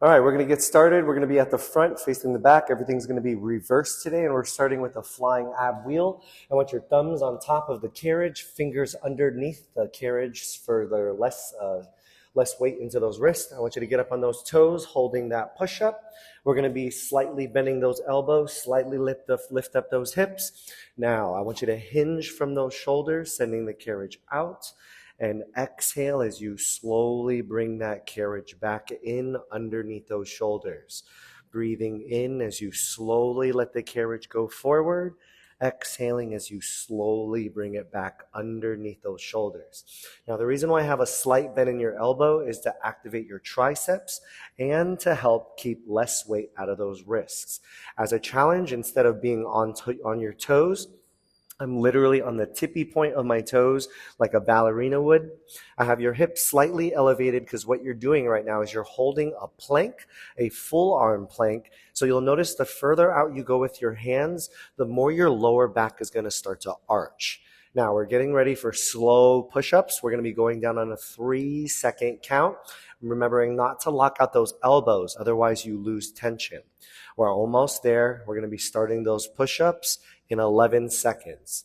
All right, we're going to get started. We're going to be at the front, facing the back. Everything's going to be reversed today, and we're starting with a flying ab wheel. I want your thumbs on top of the carriage, fingers underneath the carriage for the less weight into those wrists. I want you to get up on those toes, holding that push-up. We're going to be slightly bending those elbows, slightly lift up those hips. Now, I want you to hinge from those shoulders, sending the carriage out. And exhale as you slowly bring that carriage back in underneath those shoulders. Breathing in as you slowly let the carriage go forward. Exhaling as you slowly bring it back underneath those shoulders. Now, the reason why I have a slight bend in your elbow is to activate your triceps and to help keep less weight out of those wrists. As a challenge, instead of being on your toes, I'm literally on the tippy point of my toes like a ballerina would. I have your hips slightly elevated because what you're doing right now is you're holding a plank, a full arm plank. So you'll notice the further out you go with your hands, the more your lower back is going to start to arch. Now we're getting ready for slow push-ups. We're going to be going down on a 3-second count, remembering not to lock out those elbows, otherwise you lose tension. We're almost there. We're going to be starting those push-ups in 11 seconds.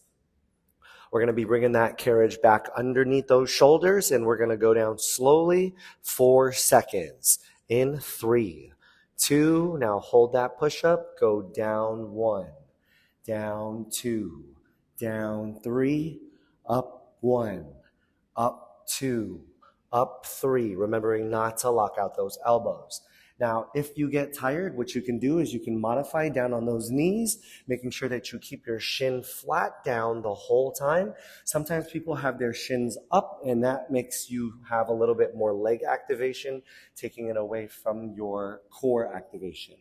We're going to be bringing that carriage back underneath those shoulders, and we're going to go down slowly, 4 seconds. In 3, 2, now hold that push-up, go down 1, down 2, down 3, up 1, up 2, up 3, remembering not to lock out those elbows. Now, if you get tired, what you can do is you can modify down on those knees, making sure that you keep your shin flat down the whole time. Sometimes people have their shins up, and that makes you have a little bit more leg activation, taking it away from your core activation.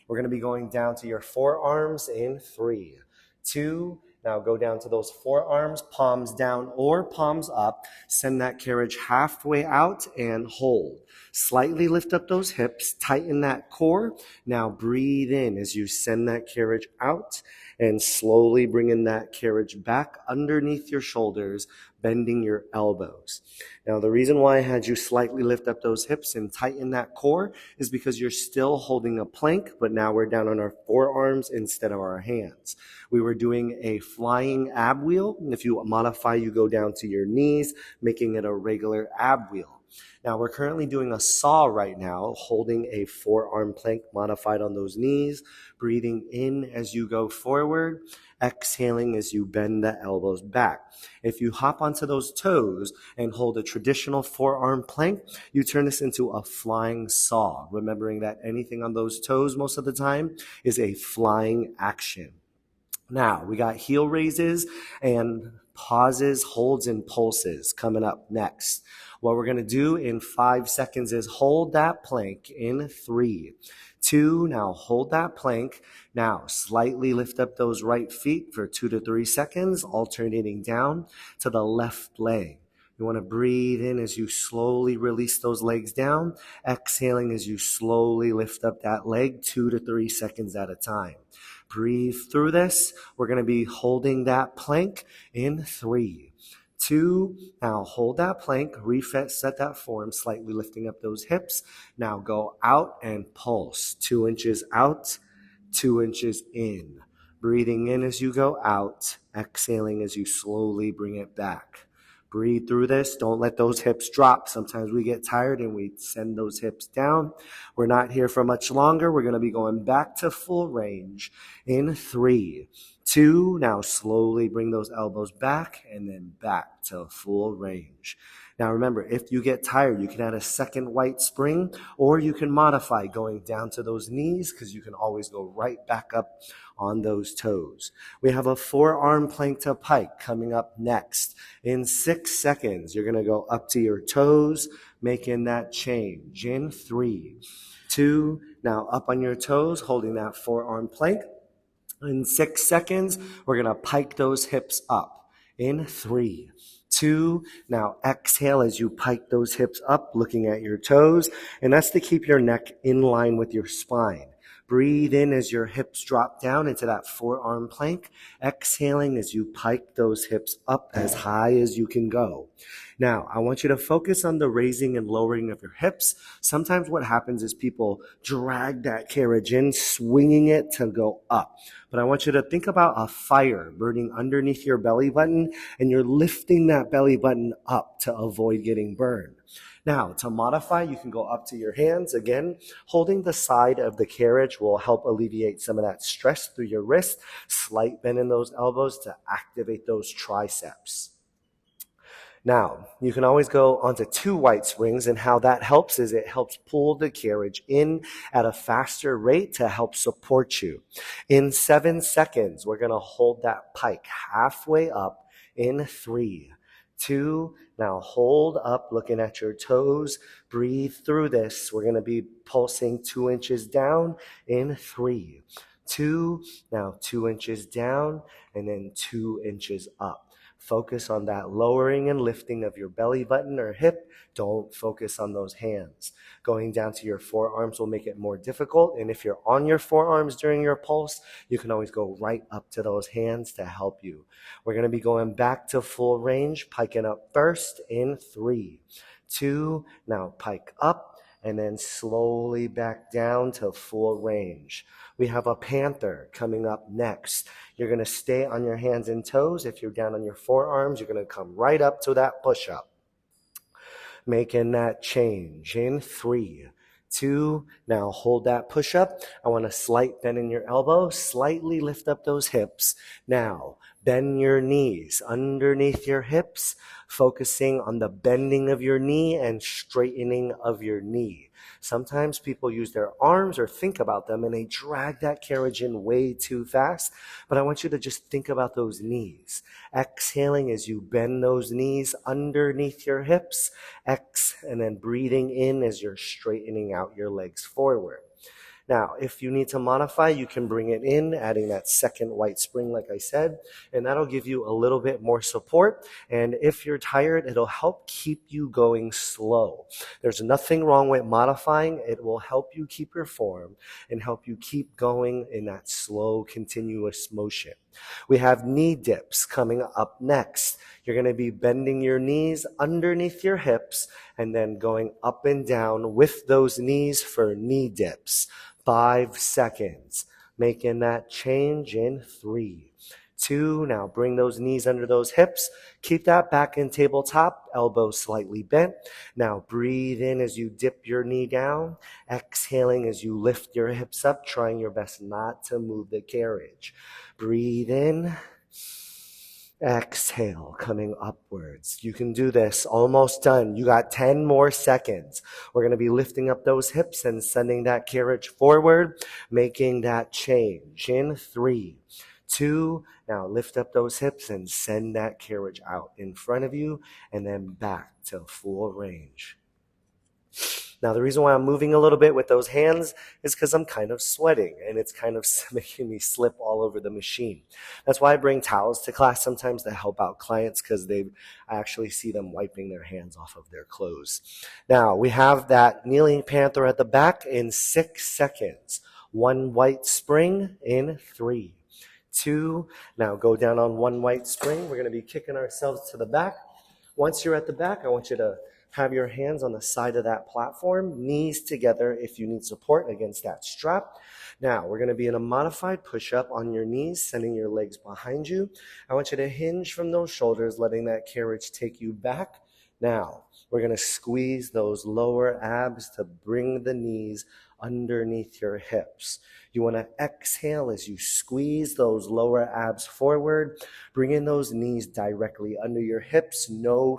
We're going to be going down to your forearms in 3, 2, now go down to those forearms, palms down or palms up. Send that carriage halfway out and hold. Slightly lift up those hips, tighten that core. Now breathe in as you send that carriage out and slowly bring in that carriage back underneath your shoulders, bending your elbows. Now, the reason why I had you slightly lift up those hips and tighten that core is because you're still holding a plank, but now we're down on our forearms instead of our hands. We were doing a flying ab wheel. If you modify, you go down to your knees, making it a regular ab wheel. Now, we're currently doing a saw right now, holding a forearm plank modified on those knees, breathing in as you go forward, exhaling as you bend the elbows back. If you hop onto those toes and hold a traditional forearm plank, you turn this into a flying saw, remembering that anything on those toes most of the time is a flying action. Now, we got heel raises and pauses, holds, and pulses coming up next. What we're going to do in 5 seconds is hold that plank in 3, 2, now hold that plank. Now, slightly lift up those right feet for 2 to 3 seconds, alternating down to the left leg. You want to breathe in as you slowly release those legs down, exhaling as you slowly lift up that leg 2 to 3 seconds at a time. Breathe through this. We're going to be holding that plank in 3, 2, now hold that plank, set that form, slightly lifting up those hips. Now go out and pulse. 2 inches out, 2 inches in. Breathing in as you go out, exhaling as you slowly bring it back. Breathe through this. Don't let those hips drop. Sometimes we get tired and we send those hips down. We're not here for much longer. We're going to be going back to full range in 3, 2, now slowly bring those elbows back and then back to full range. Now remember, if you get tired, you can add a second white spring, or you can modify going down to those knees because you can always go right back up on those toes. We have a forearm plank to pike coming up next. In 6 seconds, you're going to go up to your toes, making that change. In 3, 2, now up on your toes, holding that forearm plank. In 6 seconds, we're going to pike those hips up. In 3, 2, now exhale as you pike those hips up, looking at your toes. And that's to keep your neck in line with your spine. Breathe in as your hips drop down into that forearm plank. Exhaling as you pike those hips up as high as you can go. Now, I want you to focus on the raising and lowering of your hips. Sometimes what happens is people drag that carriage in, swinging it to go up. But I want you to think about a fire burning underneath your belly button, and you're lifting that belly button up to avoid getting burned. Now, to modify, you can go up to your hands. Again, holding the side of the carriage will help alleviate some of that stress through your wrist. Slight bend in those elbows to activate those triceps. Now, you can always go onto 2 white springs, and how that helps is it helps pull the carriage in at a faster rate to help support you. In 7 seconds, we're going to hold that pike halfway up in 3, 2, now hold up, looking at your toes. Breathe through this. We're going to be pulsing 2 inches down in 3, 2, now 2 inches down, and then 2 inches up. Focus on that lowering and lifting of your belly button or hip. Don't focus on those hands. Going down to your forearms will make it more difficult. And if you're on your forearms during your pulse, you can always go right up to those hands to help you. We're going to be going back to full range, piking up first in 3, 2, now pike up, and then slowly back down to full range. We have a Panther coming up next. You're going to stay on your hands and toes. If you're down on your forearms, you're going to come right up to that push-up. Making that change in 3, 2, now hold that push-up. I want a slight bend in your elbow. Slightly lift up those hips. Now, bend your knees underneath your hips, focusing on the bending of your knee and straightening of your knee. Sometimes people use their arms or think about them and they drag that carriage in way too fast. But I want you to just think about those knees. Exhaling as you bend those knees underneath your hips. And then breathing in as you're straightening out your legs forward. Now, if you need to modify, you can bring it in, adding that second white spring, like I said, and that'll give you a little bit more support. And if you're tired, it'll help keep you going slow. There's nothing wrong with modifying. It will help you keep your form and help you keep going in that slow, continuous motion. We have knee dips coming up next. You're going to be bending your knees underneath your hips and then going up and down with those knees for knee dips. 5 seconds. Making that change in 3, 2. Now bring those knees under those hips. Keep that back in tabletop, elbows slightly bent. Now breathe in as you dip your knee down. Exhaling as you lift your hips up, trying your best not to move the carriage. Breathe in. Exhale, coming upwards. You can do this. Almost done. You got 10 more seconds. We're going to be lifting up those hips and sending that carriage forward, making that change in 3, 2. Now lift up those hips and send that carriage out in front of you and then back to full range. Now, the reason why I'm moving a little bit with those hands is because I'm kind of sweating and it's kind of making me slip all over the machine. That's why I bring towels to class sometimes to help out clients, because I actually see them wiping their hands off of their clothes. Now, we have that kneeling Panther at the back in 6 seconds. 1 white spring in 3, 2. Now go down on 1 white spring. We're going to be kicking ourselves to the back. Once you're at the back, I want you to have your hands on the side of that platform, knees together if you need support against that strap. Now, we're going to be in a modified push-up on your knees, sending your legs behind you. I want you to hinge from those shoulders, letting that carriage take you back. Now, we're going to squeeze those lower abs to bring the knees underneath your hips. You want to exhale as you squeeze those lower abs forward, bringing those knees directly under your hips, no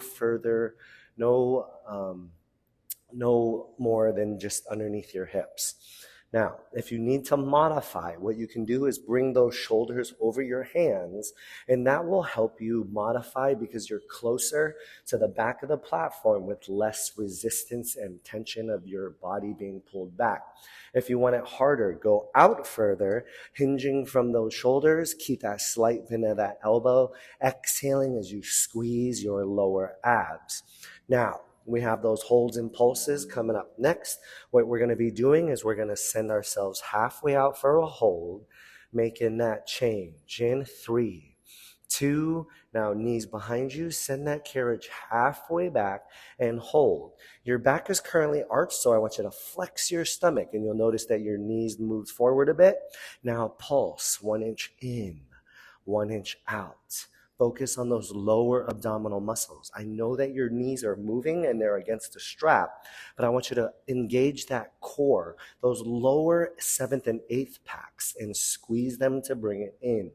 more than just underneath your hips. Now, if you need to modify, what you can do is bring those shoulders over your hands, and that will help you modify because you're closer to the back of the platform with less resistance and tension of your body being pulled back. If you want it harder, go out further, hinging from those shoulders, keep that slight bend of that elbow, exhaling as you squeeze your lower abs. Now, We have those holds and pulses coming up next. What we're going to be doing is we're going to send ourselves halfway out for a hold, making that change in 3, 2, now knees behind you, send that carriage halfway back and hold. Your back is currently arched, so I want you to flex your stomach, and you'll notice that your knees move forward a bit. Now pulse, 1 inch in, 1 inch out. Focus on those lower abdominal muscles. I know that your knees are moving and they're against the strap, but I want you to engage that core, those lower 7th and 8th packs, and squeeze them to bring it in.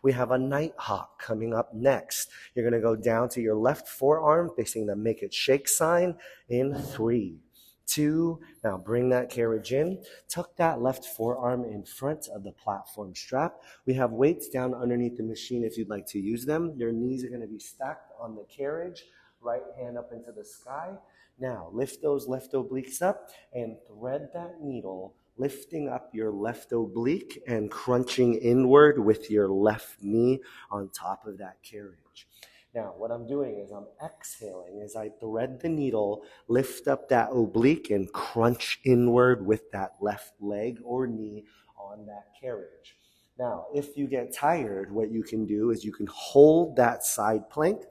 We have a Nighthawk coming up next. You're going to go down to your left forearm facing the make it shake sign in 3, 2, now bring that carriage in. Tuck that left forearm in front of the platform strap. We have weights down underneath the machine if you'd like to use them. Your knees are going to be stacked on the carriage, right hand up into the sky. Now lift those left obliques up and thread that needle, lifting up your left oblique and crunching inward with your left knee on top of that carriage. Now, what I'm doing is I'm exhaling as I thread the needle, lift up that oblique, and crunch inward with that left leg or knee on that carriage. Now, if you get tired, what you can do is you can hold that side plank,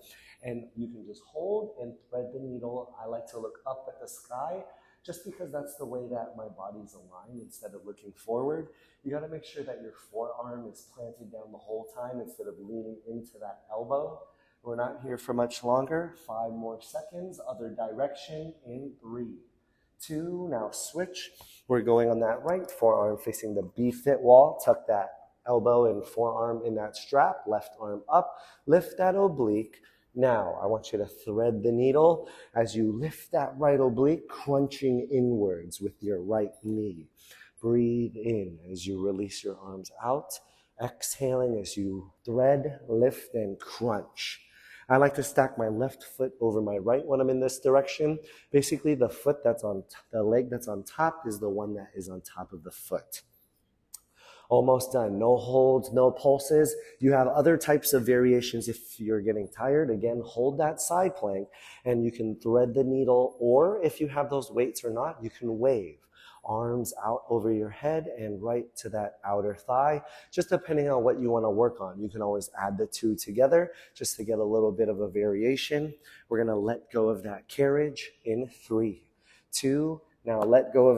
and you can just hold and thread the needle. I like to look up at the sky, just because that's the way that my body's aligned instead of looking forward. You got to make sure that your forearm is planted down the whole time instead of leaning into that elbow. We're not here for much longer. 5 more seconds. Other direction in 3, 2. Now switch. We're going on that right forearm facing the B-fit wall. Tuck that elbow and forearm in that strap. Left arm up. Lift that oblique. Now I want you to thread the needle as you lift that right oblique, crunching inwards with your right knee. Breathe in as you release your arms out. Exhaling as you thread, lift, and crunch. I like to stack my left foot over my right when I'm in this direction. Basically, the leg that's on top is the one that is on top of the foot. Almost done. No holds, no pulses. You have other types of variations if you're getting tired. Again, hold that side plank and you can thread the needle, or if you have those weights or not, you can wave. Arms out over your head and right to that outer thigh, just depending on what you want to work on. You can always add the 2 together just to get a little bit of a variation. We're going to let go of that carriage in 3, 2, now let go of